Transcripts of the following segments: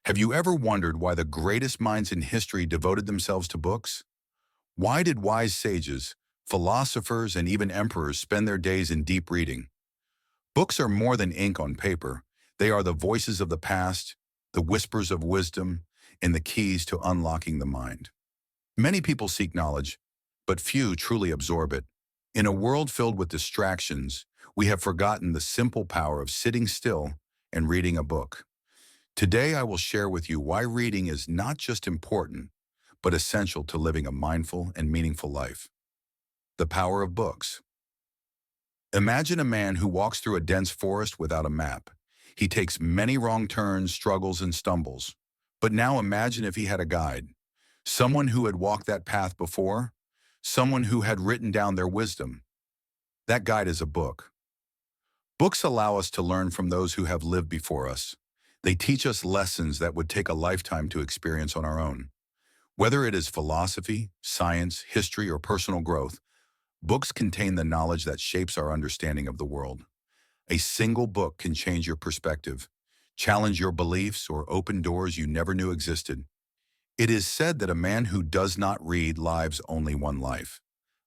Have you ever wondered why the greatest minds in history devoted themselves to books? Why did wise sages, philosophers, and even emperors spend their days in deep reading? Books are more than ink on paper. They are the voices of the past, the whispers of wisdom, and the keys to unlocking the mind. Many people seek knowledge, but few truly absorb it. In a world filled with distractions, we have forgotten the simple power of sitting still and reading a book. Today, I will share with you why reading is not just important, but essential to living a mindful and meaningful life. The power of books. Imagine a man who walks through a dense forest without a map. He takes many wrong turns, struggles, and stumbles. But now imagine if he had a guide, someone who had walked that path before, someone who had written down their wisdom. That guide is a book. Books allow us to learn from those who have lived before us. They teach us lessons that would take a lifetime to experience on our own. Whether it is philosophy, science, history, or personal growth, books contain the knowledge that shapes our understanding of the world. A single book can change your perspective, challenge your beliefs, or open doors you never knew existed. It is said that a man who does not read lives only one life,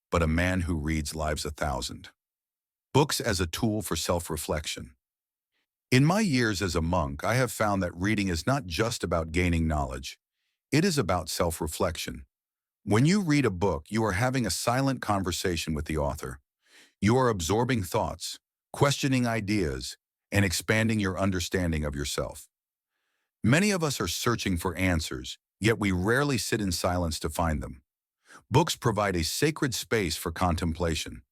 but a man who reads lives 1,000. Books as a tool for self-reflection. In my years as a monk, I have found that reading is not just about gaining knowledge. It is about self-reflection. When you read a book, you are having a silent conversation with the author. You are absorbing thoughts, questioning ideas, and expanding your understanding of yourself. Many of us are searching for answers, yet we rarely sit in silence to find them. Books provide a sacred space for contemplation.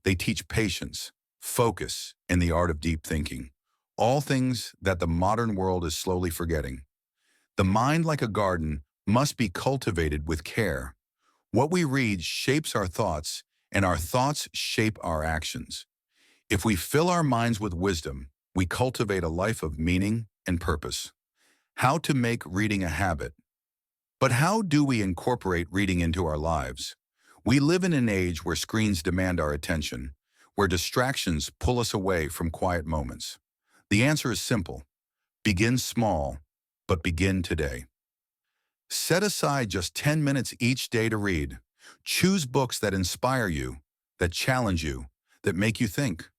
They teach patience, focus, and the art of deep thinking. All things that the modern world is slowly forgetting. The mind, like a garden, must be cultivated with care. What we read shapes our thoughts, and our thoughts shape our actions. If we fill our minds with wisdom, we cultivate a life of meaning and purpose. How to make reading a habit. But how do we incorporate reading into our lives? We live in an age where screens demand our attention, where distractions pull us away from quiet moments. The answer is simple. Begin small, but begin today. Set aside just 10 minutes each day to read. Choose books that inspire you, that challenge you, that make you think.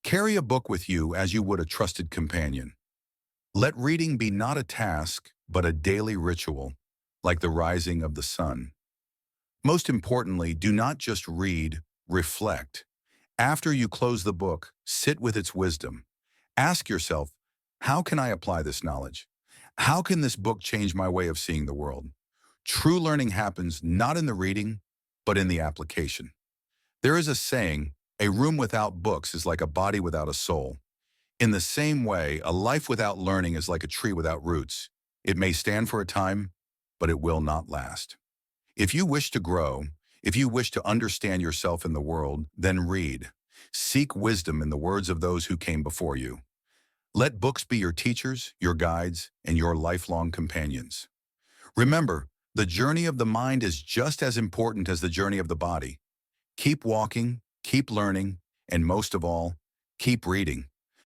Carry a book with you as you would a trusted companion. Let reading be not a task, but a daily ritual, like the rising of the sun. Most importantly, do not just read, reflect. After you close the book, sit with its wisdom. Ask yourself, how can I apply this knowledge? How can this book change my way of seeing the world? True learning happens not in the reading, but in the application. There is a saying, a room without books is like a body without a soul. In the same way, a life without learning is like a tree without roots. It may stand for a time, but it will not last. If you wish to grow, if you wish to understand yourself in the world, then read. Seek wisdom in the words of those who came before you. Let books be your teachers, your guides, and your lifelong companions. Remember, the journey of the mind is just as important as the journey of the body. Keep walking, keep learning, and most of all, keep reading.